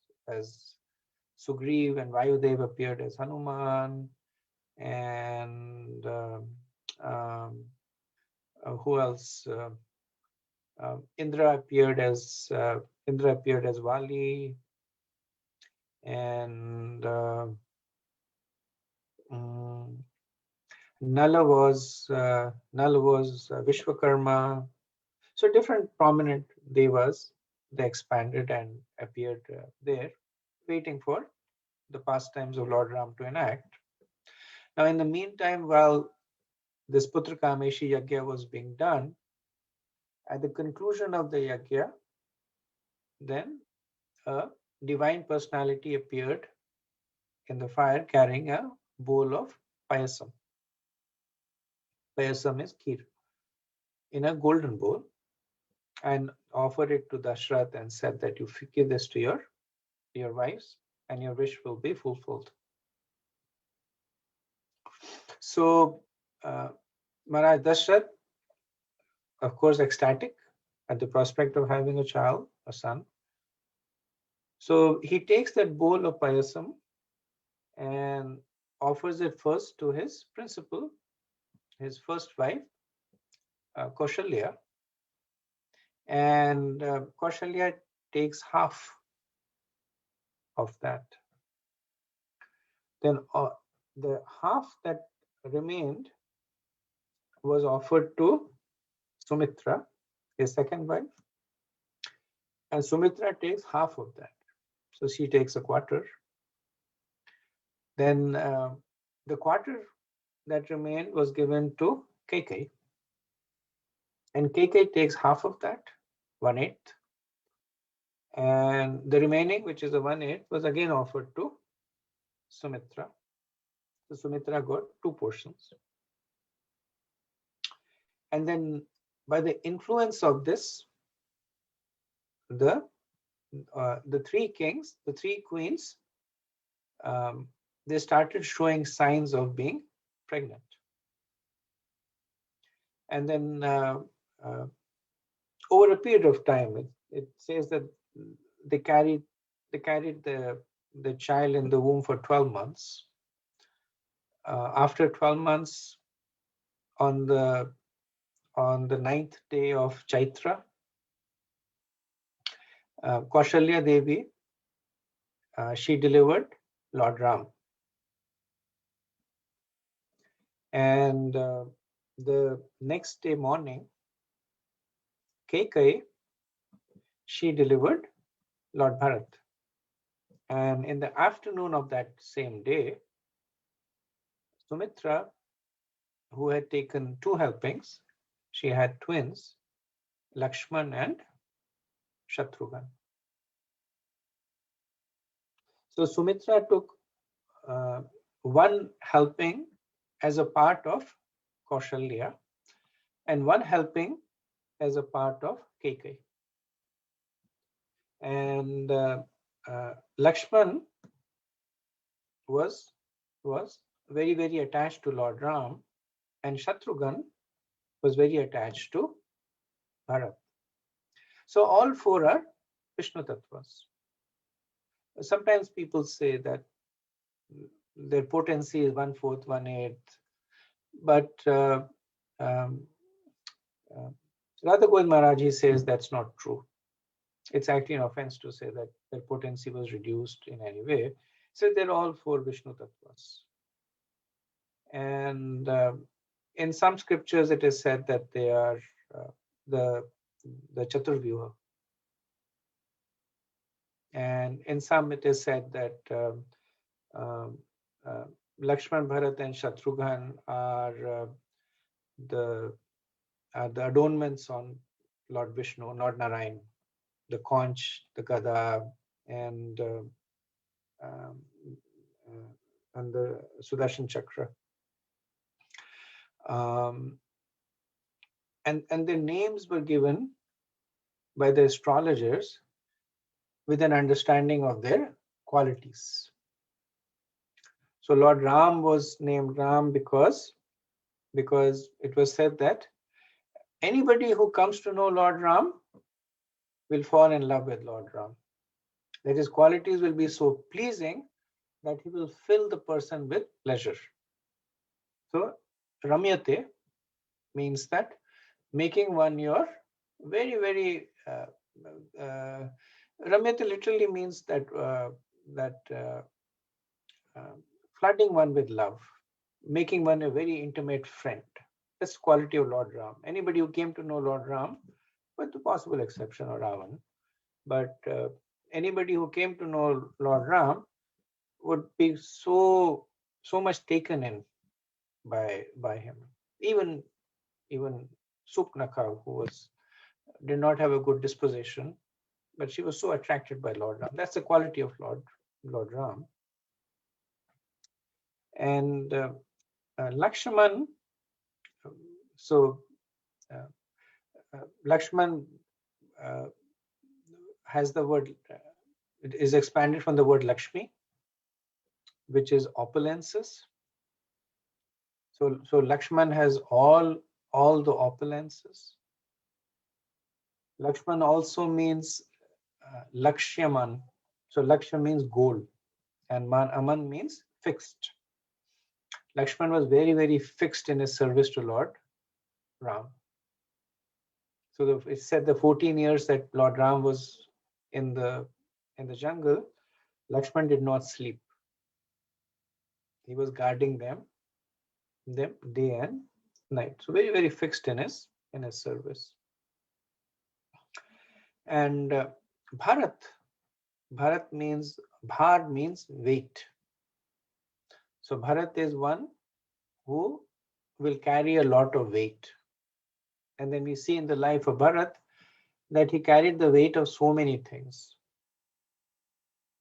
Sugriv, and Vayudev appeared as Hanuman, and who else? Indra appeared as Vali, and Nala was Vishwakarma. So different prominent devas, they expanded and appeared there, waiting for the pastimes of Lord Ram to enact. Now, in the meantime, while this Putrakameshi Yagya was being done, at the conclusion of the Yagya, then a divine personality appeared in the fire carrying a bowl of payasam. Payasam is kheer, in a golden bowl, and offered it to Dashrath and said that you give this to your wives and your wish will be fulfilled. So Maharaj Dashrath, of course, ecstatic at the prospect of having a child, a son. So he takes that bowl of payasam and offers it first to his principal, his first wife, Kaushalya. And Kaushalya takes half of that. Then the half that remained was offered to Sumitra, his second wife. And Sumitra takes half of that. So she takes a quarter. Then the quarter that remained was given to Keikei. And Keikei takes half of that, 1/8. And the remaining, which is the 1/8, was again offered to Sumitra. So Sumitra got 2 portions. And then by the influence of this, the 3 kings, the 3 queens, they started showing signs of being pregnant. And then over a period of time, it says that they carried the child in the womb for 12 months. After 12 months, on the 9th day of Chaitra, Kaushalya Devi, she delivered Lord Ram. And the next day morning, Keikei, she delivered Lord Bharat. And in the afternoon of that same day, Sumitra, who had taken 2 helpings, she had twins, Lakshman and Shatrughan. So Sumitra took one helping as a part of Kaushalya and one helping as a part of Kekai. And Lakshman was very, very attached to Lord Ram, and Shatrughan was very attached to Bharat. So all four are Vishnu Tattvas. Sometimes people say that their potency is 1/4, 1/8, but Radha Govind Maharaj says that's not true. It's actually an offense to say that their potency was reduced in any way. So they're all four Vishnu Tattvas. And in some scriptures, it is said that they are the Chaturvyuha. And in some, it is said that Lakshman, Bharat, and Shatrughan are the adornments on Lord Vishnu, Lord Narayan, the conch, the gada, and the Sudarshan Chakra. And their names were given by the astrologers with an understanding of their qualities. So Lord Ram was named Ram because it was said that anybody who comes to know Lord Ram will fall in love with Lord Ram. That his qualities will be so pleasing that he will fill the person with pleasure. So Ramyate means that making one your very, very Ramyate literally means that flooding one with love, making one a very intimate friend. That's the quality of Lord Ram. Anybody who came to know Lord Ram, with the possible exception of Ravan, but anybody who came to know Lord Ram would be so much taken in by him. Even Supnaka, who did not have a good disposition, but she was so attracted by Lord Ram. That's the quality of Lord Ram. And Lakshman, so Lakshman has the word, it is expanded from the word Lakshmi, which is opulences. So Lakshman has all the opulences. Lakshman also means Lakshyaman. So Lakshya means goal, and Aman means fixed. Lakshman was very, very fixed in his service to Lord Ram. So it said the 14 years that Lord Ram was in the jungle, Lakshman did not sleep. He was guarding them day and night. So very, very fixed in his service. And Bharat means, Bhar means weight. So Bharat is one who will carry a lot of weight. And then we see in the life of Bharat that he carried the weight of so many things.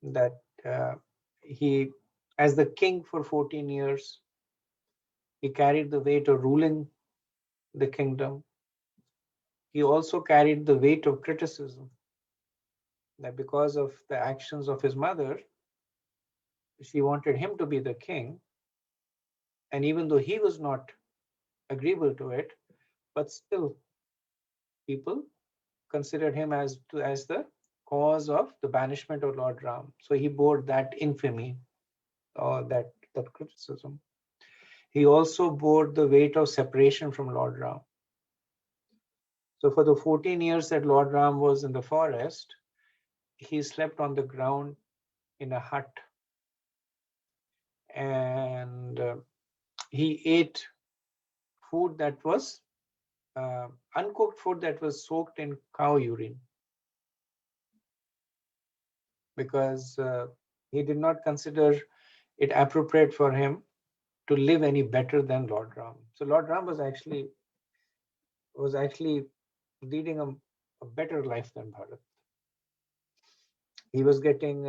That he, as the king for 14 years, he carried the weight of ruling the kingdom. He also carried the weight of criticism. That because of the actions of his mother, she wanted him to be the king. And even though he was not agreeable to it, but still people considered him as the cause of the banishment of Lord Ram. So he bore that infamy or that criticism. He also bore the weight of separation from Lord Ram. So for the 14 years that Lord Ram was in the forest, he slept on the ground in a hut. And he ate food that was uncooked food that was soaked in cow urine, because he did not consider it appropriate for him to live any better than Lord Ram. So Lord Ram was actually leading a better life than Bharat. He was getting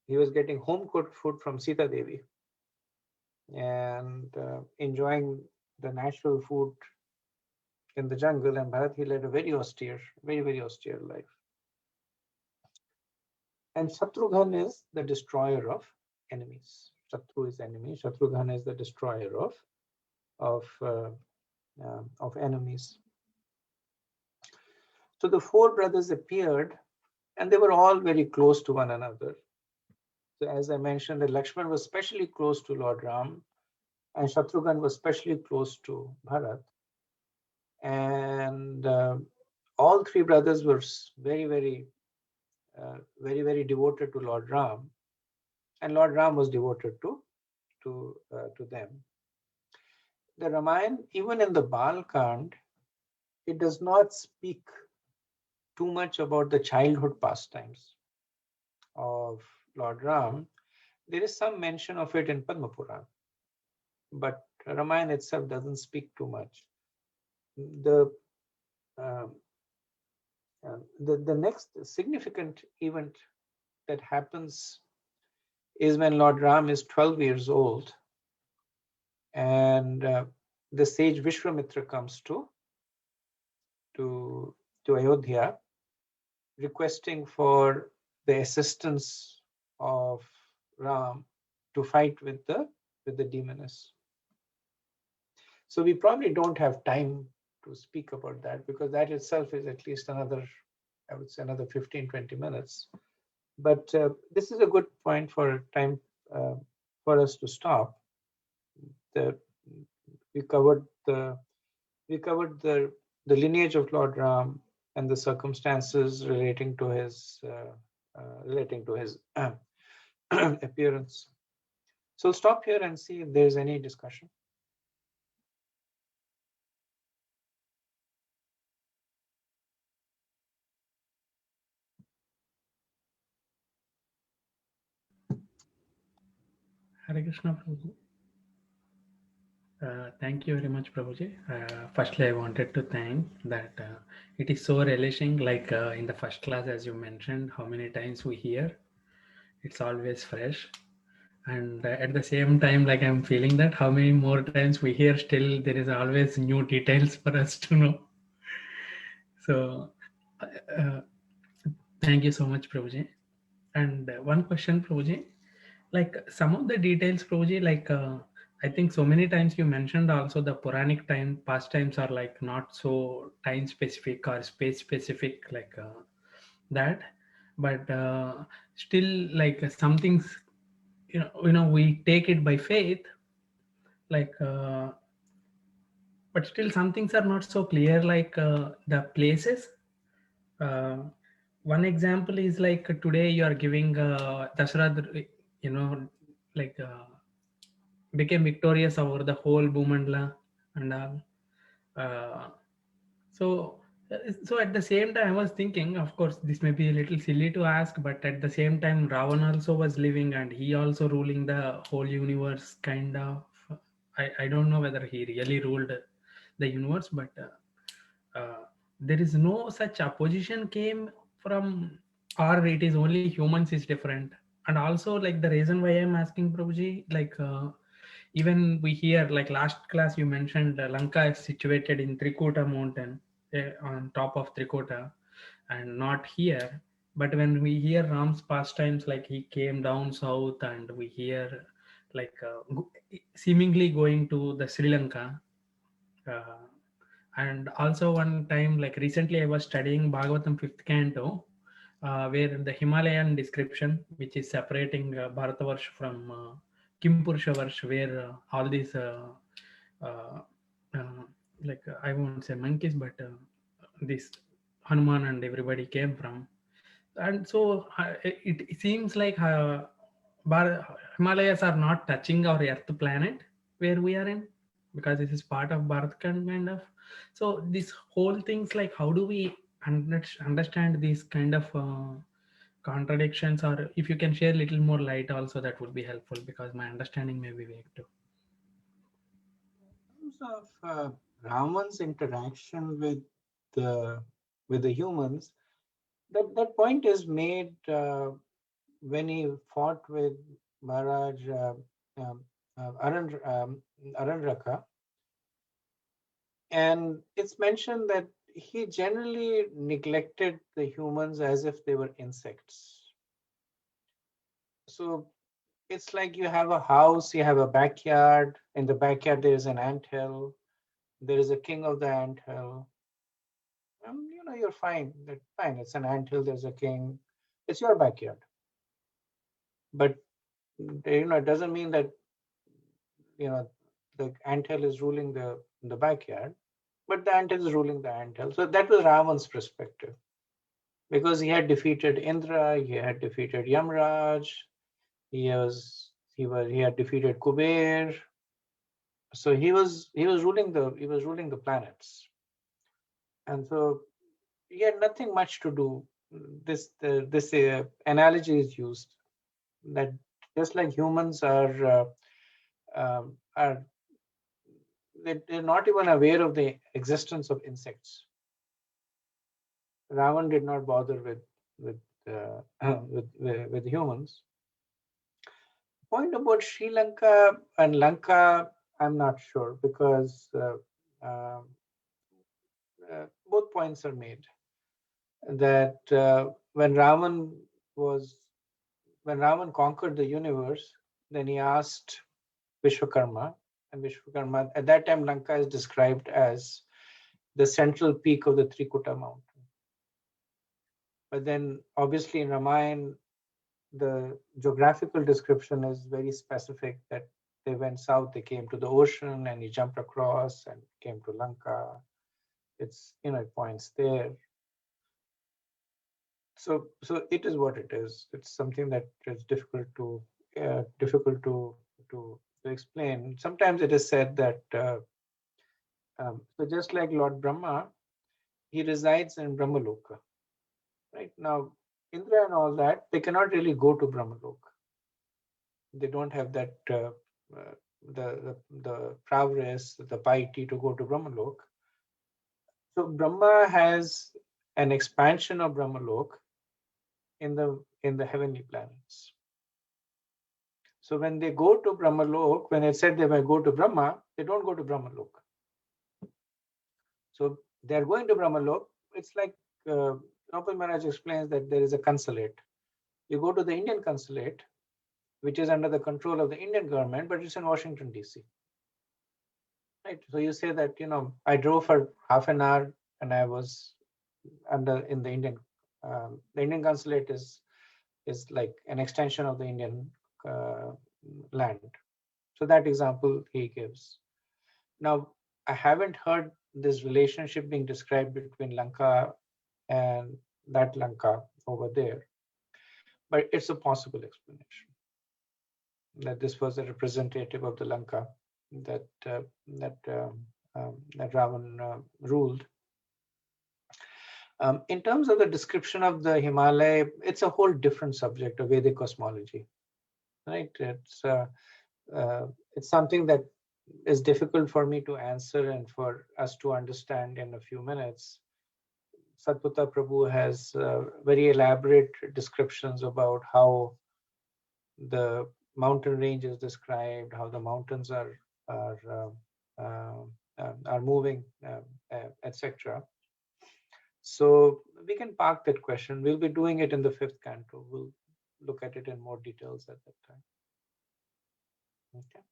he was getting home cooked food from Sita Devi and enjoying the natural food in the jungle. And Bharat, he led a very austere, very austere life. And Shatrughan is the destroyer of enemies. Shatru is enemy. Shatrughan is the destroyer of enemies. So the four brothers appeared, and they were all very close to one another. So as I mentioned, that Lakshman was especially close to Lord Ram, and Shatrughan was especially close to Bharat. And all three brothers were very devoted to Lord Ram, and Lord Ram was devoted to them. The Ramayana, even in the Balkand, it does not speak too much about the childhood pastimes of Lord Ram. There is some mention of it in Padma Puran, but Ramayana itself doesn't speak too much. The next significant event that happens is when Lord Ram is 12 years old, and the sage Vishwamitra comes to Ayodhya, requesting for the assistance of Ram to fight with the demoness. So we probably don't have time to speak about that, because that itself is at least another, I would say, another 15-20 minutes. But this is a good point for time for us to stop. We covered the lineage of Lord Ram and the circumstances relating to his appearance. So stop here and see if there's any discussion. Hare Krishna, Prabhuji. Thank you very much, Prabhuji. Firstly, I wanted to thank that it is so relishing, like in the first class, as you mentioned, how many times we hear. It's always fresh. And at the same time, like I'm feeling that how many more times we hear, still there is always new details for us to know. So thank you so much, Prabhuji. And one question, Prabhuji, like some of the details, Prabhuji, like I think so many times you mentioned also the Puranic pastimes are like not so time specific or space specific like that, but still like some things, you know, we take it by faith, like, but still some things are not so clear, like the places. Uh, One example is like today you are giving Dasharatha, you know, like became victorious over the whole Bhumandala and all. So, so at the same time, I was thinking, of course, this may be a little silly to ask, but at the same time, Ravan also was living and he also ruling the whole universe, kind of. I don't know whether he really ruled the universe, but there is no such opposition came from, or it is only humans is different. And also, like the reason why I'm asking, Prabhuji, like even we hear, like last class you mentioned Lanka is situated in Trikuta mountain, on top of Trikuta, and not here. But when we hear Ram's pastimes, like he came down south, and we hear like seemingly going to the Sri Lanka. uh, and also one time, like recently I was studying Bhagavatam 5th canto, where the Himalayan description, which is separating Bharatavarsha from Kimpurusha Varsha, where all these uh, uh, like I won't say monkeys, but this Hanuman and everybody came from. And so it seems like Himalayas are not touching our Earth planet where we are in, because this is part of Bharat kind of. So this whole things, like how do we understand these kind of contradictions, or if you can share a little more light also, that would be helpful, because my understanding may be vague too. In terms of Raman's interaction with the humans, that point is made when he fought with Maharaj Aranraka, and it's mentioned that he generally neglected the humans as if they were insects. So it's like you have a house, you have a backyard. In the backyard, there is an anthill. There is a king of the anthill. You're fine. Fine. It's an anthill. There's a king. It's your backyard. But it doesn't mean that the anthill is ruling the backyard, but the anthill is ruling the anthill. So that was Ravan's perspective, because he had defeated Indra, he had defeated Yamraj, he had defeated Kuber. So he was ruling the planets, and so he had nothing much to do. This analogy is used that just like humans are they're not even aware of the existence of insects. Ravan did not bother with humans. Point about Sri Lanka and Lanka, I'm not sure, because both points are made. That when Ravan conquered the universe, then he asked Vishwakarma, and Vishwakarma, at that time, Lanka is described as the central peak of the Trikuta mountain. But then, obviously, in Ramayana, the geographical description is very specific, that they went south, they came to the ocean, and he jumped across and came to Lanka. It points there. So it is what it is. It's something that is difficult to explain. Sometimes it is said that so just like Lord Brahma, he resides in Brahmaloka. Right now, Indra and all that, they cannot really go to Brahmaloka. They don't have that the prowess, the piety to go to Brahmaloka. So Brahma has an expansion of Brahmaloka in the heavenly planets. So when they go to Brahmaloka, when it said they may go to Brahma, they don't go to Brahmaloka. So they're going to Brahmaloka. It's like Nopal Maharaj explains that there is a consulate. You go to the Indian consulate, which is under the control of the Indian government, but it's in Washington, D.C. Right. So you say that, I drove for half an hour and I was in the Indian. The Indian consulate is like an extension of the Indian land. So that example he gives. Now, I haven't heard this relationship being described between Lanka and that Lanka over there, but it's a possible explanation that this was a representative of the Lanka that Ravan ruled. In terms of the description of the Himalaya, it's a whole different subject of Vedic cosmology, right? It's something that is difficult for me to answer and for us to understand in a few minutes. Satputta Prabhu has very elaborate descriptions about how the mountain range is described, how the mountains are moving, etc. So we can park that question. We'll be doing it in the 5th canto. We'll look at it in more details at that time. Okay.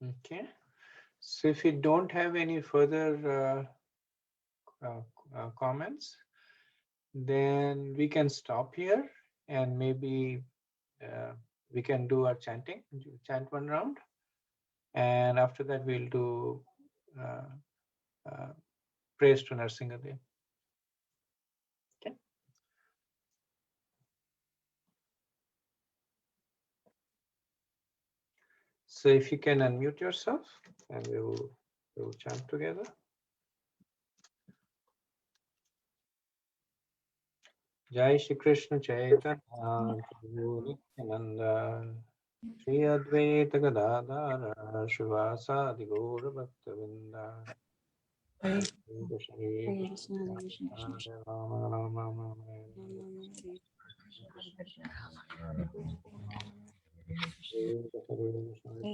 Okay. So if you don't have any further comments, then we can stop here and maybe we can do our chanting, chant one round. And after that, we'll do praise to Narsingadev. Okay. So if you can unmute yourself, and we will chant together. Jai Shri Krishna Chaitanya Prabhu Nityananda Shri Advaita Gadadhara Shivasadi Gaura Bhaktavinda Hare Krishna Hare Rama Rama Rama Hare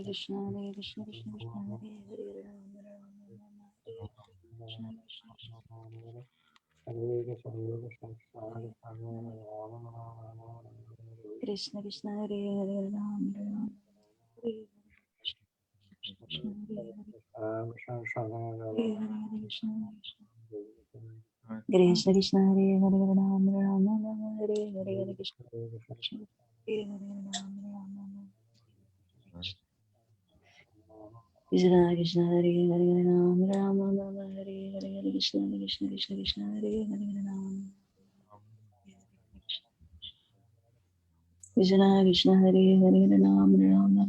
Krishna, Hare Krishna, Krishna Krishna, Hare Hare, Rama Rama, Krishna Krishna, Hare Hare, Rama Rama, Hare Krishna, Hare Hare Krishna, Krishna Krishna, Hare Hare, Rama Rama, Hare Hare Krishna, Hare Hare, Rama Rama, Krishna Krishna, Hare Hare, Rama Rama, Hare Hare Krishna, Krishna Krishna, Krishna Hare Hare, Rama Krishna Krishna, Hare Hare, Rama Rama,